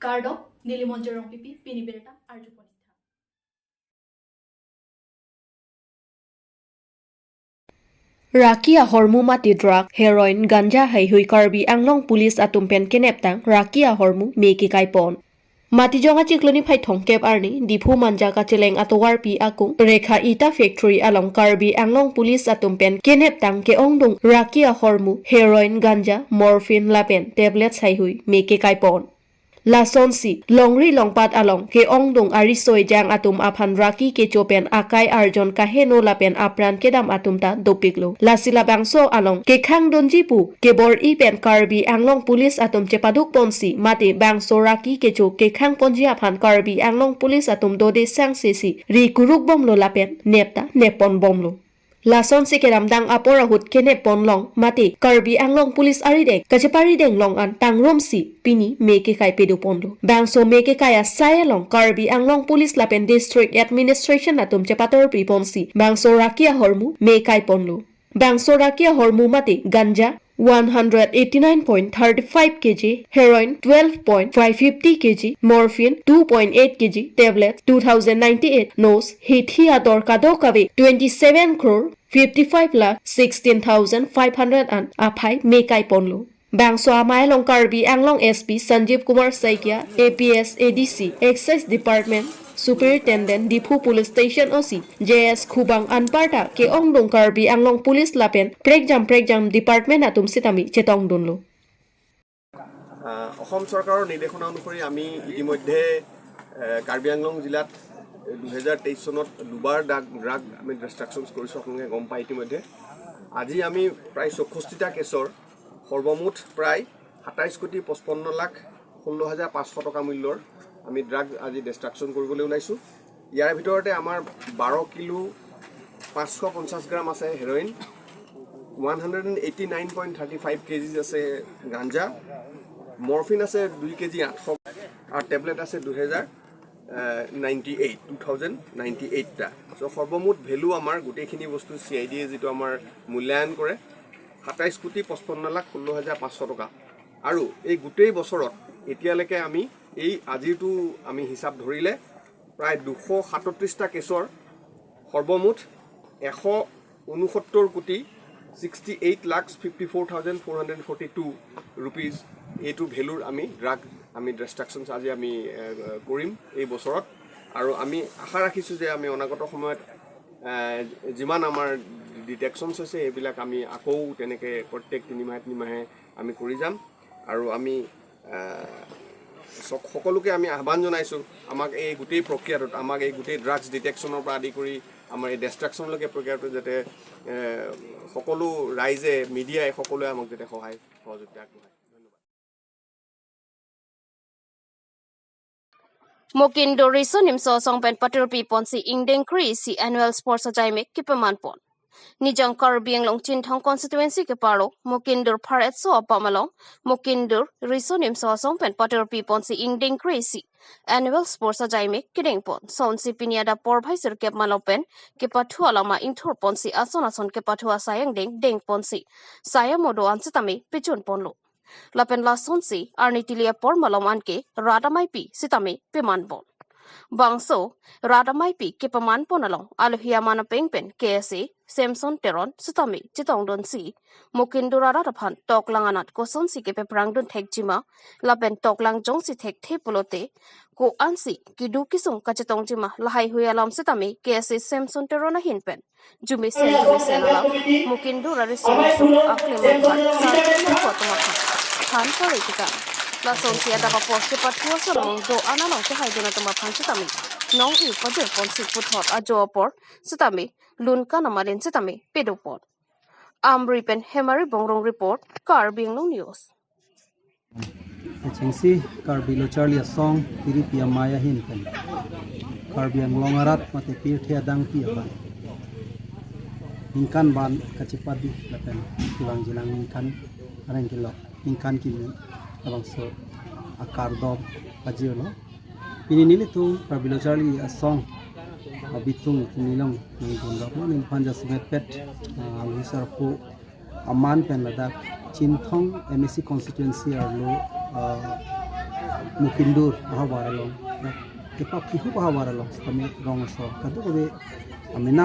Kardo Nilimonjerong Pipi Piniberta Arjuponi. Rakia hormu mati drug, heroin, ganja hai hui Karbi Anglong police atumpen keneptang Rakia hormu meki kaipon. Mati jonga cikloni phai thongkep arni dipu manja ka celeng atowar pi akung rekha ita factory along Karbi Anglong police atumpen keneptang ke ongdung Rakia hormu heroin, ganja, morphine lapen tablets hai hui meki kaipon. La sonsi longri longpat along ke ongdong arisoi jang atum aphan raki ke chopen akai arjon kaheno lapen apran kedam atumta dopiklo la sila bangso along ke khang donjipu ke bor ipen Karbi Anglong police atum chepaduk ponsi mate bangso raki ke cho ke khang ponji aphan Karbi Anglong police atum dode sang sesi ri kuruk bomlo lapen nepta nepon bomlo Lason si keramdang apora hut kene ponlong mati Karbi Anglong police aridek kachepari deng long an tangrom si pini meke kai pedu ponlo bangso meke kaya sayalong Karbi Anglong police lapen district administration atum chepator pi ponsi bangso rakia hormu me kai ponlo bangso rakia hormu mati ganja 189.35 kg, heroin 12.550 kg, morphine 2.8 kg, tablets 2098, nose, hithi ador kadokabe 27 crore 55 lakh 16,500 and aphai mekai ponlo. Bangso amay long Karbi Anglong SP Sanjeev Kumar Saikia, APS ADC, Excise Department, Superintendent Dipu Police Station OC JS Khubang Anparta ke ongdong Karbi Anglong Police Lapen Pregjam Department atum sitami chetong dunlo Assam চৰকাৰৰ নিৰ্দেশনা অনুসৰি আমি ইতিমধ্যে কাৰ্বি আংলং জিলাত 2023 চনত দুবাৰ drug আমি ডিষ্ট্ৰাকশ্যনছ কৰিছোঁ আপোনালোকে গম পাই ইতিমধ্যে আজি আমি প্ৰায় 64টা কেছৰ সৰ্বমুঠ প্ৰায় 27 কোটি 55 লাখ 16,500 টকা মূল্যৰ আমি ড্ৰাগ আজি ডিষ্ট্ৰাকশ্যন কৰিবলৈ ওলাইছোঁ ইয়াৰ ভিতৰতে আমাৰ 12 কিলো 550 গ্ৰাম আছে হেৰইন 189.35 কেজি আছে গাঞ্জা মৰফিন আছে 2 কেজি 800 আৰু টেবলেট আছে 2098 টা সো সৰ্বমুঠ ভ্যালু আমাৰ গোটেইখিনি বস্তু সিআইডিয়ে যেটো আমাৰ মূল্যায়ন কৰে 27 কোটি 55 লাখ 16,500 টকা আৰু এই গোটেই বছৰত এতিয়ালৈকে আমি এই আজিটো আমি হিচাপ ধৰিলে প্ৰায় 237টা কেছৰ সৰ্বমুঠ 169 কোটি 68 লাখ 54,442 rupees এইটো ভ্যালুৰ আমি ড্ৰাগ আমি ডিষ্ট্ৰাকশ্যনছ আজি আমি কৰিম এই বছৰত আৰু আমি আশা ৰাখিছোঁ যে আমি অনাগত সময়ত যিমান আমাৰ ডিটেকশ্যনছ হৈছে এইবিলাক আমি আকৌ তেনেকৈ প্ৰত্যেক 3 মাহে আমি কৰি যাম আৰু আমি সকলোকে আমি আহ্বান জনাইছোঁ আমাক এই গোটেই প্ৰক্ৰিয়াটোত আমাক এই গোটেই ড্ৰাগছ ডিটেকশ্যনৰ পৰা আদি কৰি আমাৰ এই ডিষ্ট্ৰাকশ্যনলৈকে প্ৰক্ৰিয়াটো যাতে সকলো ৰাইজে মিডিয়াই সকলোৱে আমাক যাতে সহায় সহযোগিতা আগবঢ়ায় Mokindo reason himso songpen paturpi ponsi ingdeng kri si annual sports ajaimek kipamanpon. Nijang Karbi Anglong Chinthong constituency ke paro Mokindur pharet so apamalong Mokindur reason himso songpen paturpi ponsi ingdeng kri si annual sports ajaimek kidengpon sonsi piniada porvaisir ke malopen ke pathu alama inthur ponsi ason ke pathu asayang deng ponsi saya modo ansitami pichun ponlo Lapen la sonsi arnitilia por malaman ke radamai pi sitami piman bon. Bangso radamai pi ke paman ponalong aluhia mana pengpen KSA Samson Teron sitami chitong don si Mokindura radaphan toklanganat ko sonsi ke peprang don thek jima lapen toklang jong si thek the polote ko ansi kidu kisung kachetong jima lahai huyalam sitami KSA Samson Teron a hinpen jumi sen ala Mokindura resource akleman khat Khan for it. La Soncia da Porsche Patuas along do Anano to Hydonatama Panchetami. No, you put your ponsi put hot a joapor, Sitami, Lunkana Marin Sitami, Pedoport. Ambripen Hemari Bongrong Report, Karbi Anglong News. Agency Karbi Lo Charlie a song, Piripia Maya Hinken. Karbi Anglong Arat, Matepir Tiadang Pia. Inkan ban Kachipadi, Lapen, Ivangilang Inkan, Arangilo. Inkan kini abang so akar dom pajilo ini nili tu Karbi Lo Charlie a song abitung nilong ni gondok ni panja smet alisar ko aman pen ladak Chinthong MSC constituency arlo mukindur pahawaralong kepak kihu pahawaralong kami rongso kadu kobe amina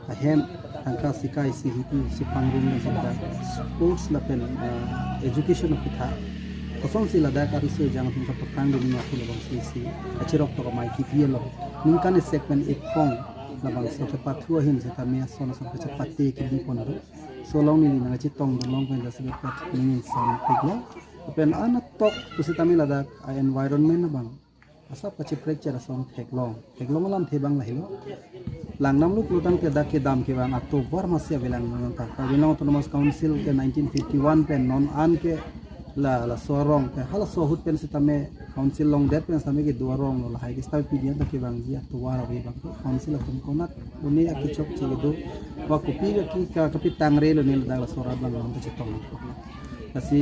ahem angka sikai si hitu si panggung na sila sports lapen education of kita kosong sila da kari se jang tung kapang dum na kulo bang si achirok to mai ki pielo ningkan segment ekong labang sa pathu hin sa kami asona sa pachapate ki di ponaro solong ni na chitong long pen da sibat pat ning sam pigla pen ana tok usitami lada environment na bang asa pachi precture asong teklong lam thebang lahilo langnam lu klutang ke dak ke dam ke bang October masya belang nang ta Karbi Autonomous Council ke 1951 pen non an ke la sorong ke hala sohut pen sitame council long det pen sitame ke duarong la hai sta pidia dak ke bang ya tuwar ave bang council atum konat une akichok che do wa kopi ki ka kapitang re lo nil da la sora bang nang ta chitong kasi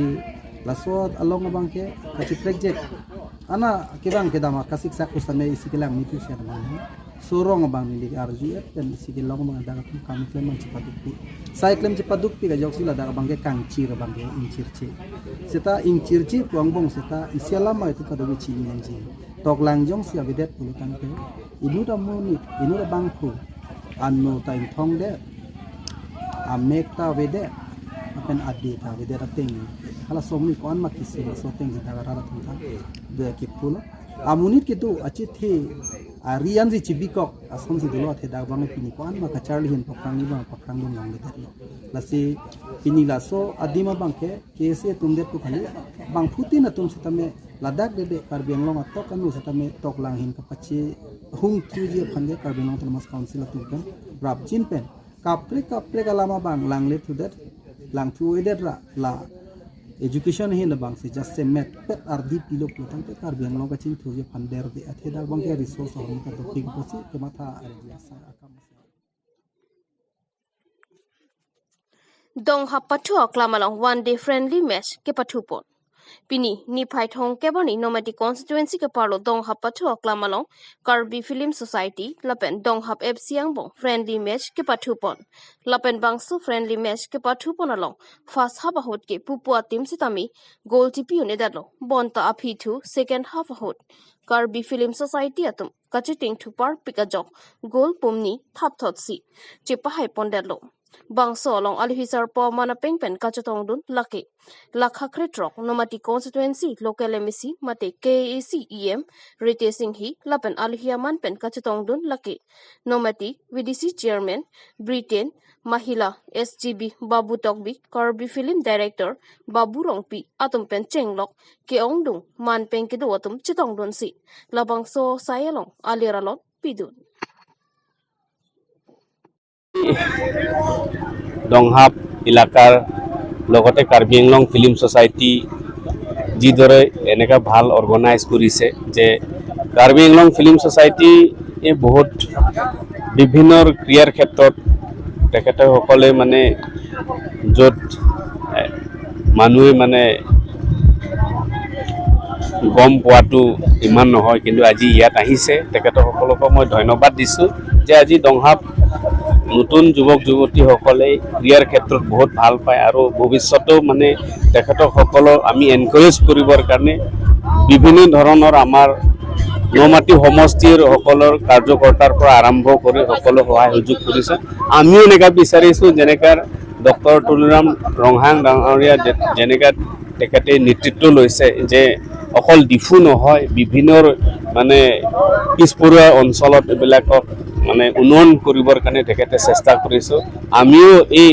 la sod along bang ke kachi project ana kibang kedama kasik sakus tame isikilang mitu siya naman surong bang ni RGF dan isikilong mga dagat kami klem ang cipadukpi sai klem cipadukpi ka jok sila dagat bang ke kangcir bang ke incirci seta incirci puangbong seta isialama itu kadogi cinyanji tok langjong siya bidet pulutan ke inu da munit inu da bangku anno ta thong de amekta vede apen adi ta vede rateng hala somni kon makisi so teng ji daga rara thunta de ke pula amunit kitu achithi arian ji chibikok asom si dolo the daga bang pini kon ma ka charli hin pakrang ni bang pakrang dum lang de lasi pini laso adima bang ke kese tumde tu khali bang phuti na tum sitame ladak de Karbi Anglong atok kanu sitame tok lang hin ka pachi hung tuji phande Karbi Autonomous Council tu kan rap chin pen kapre kalama bang lang le tu det lang tu eder la education hin bang si just se met pet ardi pilo plutang te Karbi Anglong ka chin thuji phander de athe da bang ke resource hon ka doping posi ke matha arja sa akam dong hap pathu aklamalong one day friendly match ke pathu pon pini ni phai thong ke bani nomadi constituency ke parlo dong hap pathu aklamalong Karbi Film Society lapen dong hap fcang bong friendly match ke pathu pon lapen bangsu friendly match ke pathu pon along first half hot ke pupua team sitami goal tipi une dalo bonta aphi thu second half hot Karbi Film Society atum kachiting thupar pikajok goal pumni thap thot si chepa hai pon dalo bangso along alhisar po manapeng pen kachatong dun laki lakha kretrok nomati constituency local MEC mate KAC EM Rite Singhi lapen alhiaman pen kachatong dun laki nomati VDC chairman Britain Mahila SGB Babu Tokbi Karbi Film Director Babu Rongpi atum pen chenglok ke ongdung man pen ke do atum chitong dun si labangso sayalong aliralon pidun দংহাপ এলাকাৰ লগতে Karbi Anglong film society যিদৰে এনেকুৱা ভাল organise কৰিছে যে Karbi Anglong film society বহুত বিভিন্ন ক্ৰিয়াৰ ক্ষেত্ৰত তেখেতসকলে মানে য'ত মানুহে মানে গম পোৱাটো ইমান নহয় কিন্তু আজি ইয়াত আহিছে তেখেতসকলক মই ধন্যবাদ দিছোঁ যে আজি দংহাপ নতুন যুৱক যুৱতীসকলে ক্ৰিয়াৰ ক্ষেত্ৰত বহুত ভাল পায় আৰু ভৱিষ্যতেও মানে তেখেতসকলক আমি এনকাৰেজ কৰিবৰ কাৰণে বিভিন্ন ধৰণৰ আমাৰ নমাটি সমষ্টিৰ সকলৰ কাৰ্যকৰ্তাৰ পৰা আৰম্ভ কৰি সকলো সহায় সুযোগ কৰিছে আমিও এনেকুৱা বিচাৰিছোঁ যেনেকৈ ডক্টৰ তুলুৰাম ৰংহাং ডাঙৰীয়া যেনেকৈ তেখেতে নেতৃত্ব লৈছে যে অকল ডিফু নহয় বিভিন্ন মানে পিছপৰুৱা অঞ্চলত এইবিলাকক মানে উন্নয়ন কৰিবৰ কাৰণে তেখেতে চেষ্টা কৰিছোঁ আমিও এই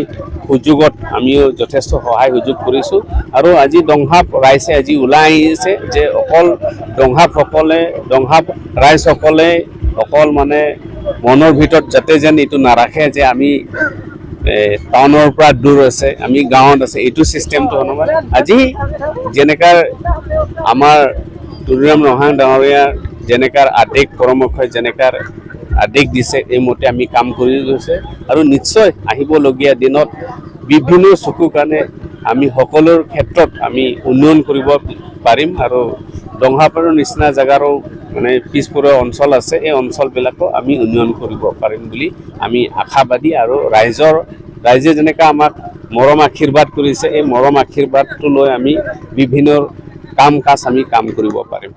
সুযোগত আমিও যথেষ্ট সহায় সুযোগ কৰিছোঁ আৰু আজি দংহাপ ৰাইজে আজি ওলাই আহিছে যে অকল দংহাপ ৰাইজসকলে অকল মানে মনৰ ভিতৰত যাতে যেন এইটো নাৰাখে যে আমি টাউনৰ পৰা দূৰ আছে আমি গাঁৱত আছে এইটো চিষ্টেমটো নহয় আজি যেনেকৈ আমাৰ তুলুৰাম ৰংহাং ডাঙৰীয়াৰ যেনেকৈ আদেশ পৰামৰ্শ যেনেকৈ আদেশ দিছে এইমতে আমি কাম কৰি গৈছে আৰু নিশ্চয় আহিবলগীয়া দিনত বিভিন্ন চকুৰ কাৰণে আমি সকলোৰ ক্ষেত্ৰত আমি উন্নয়ন কৰিব পাৰিম আৰু দংহাপৰ নিচিনা জেগাৰো মানে পিছপৰুৱা অঞ্চল আছে এই অঞ্চলবিলাকো আমি উন্নয়ন কৰিব পাৰিম বুলি আমি আশাবাদী আৰু ৰাইজে যেনেকৈ আমাক মৰম আশীৰ্বাদ কৰিছে এই মৰম আশীৰ্বাদটো লৈ আমি বিভিন্ন কাম কাজ আমি কাম কৰিব পাৰিম।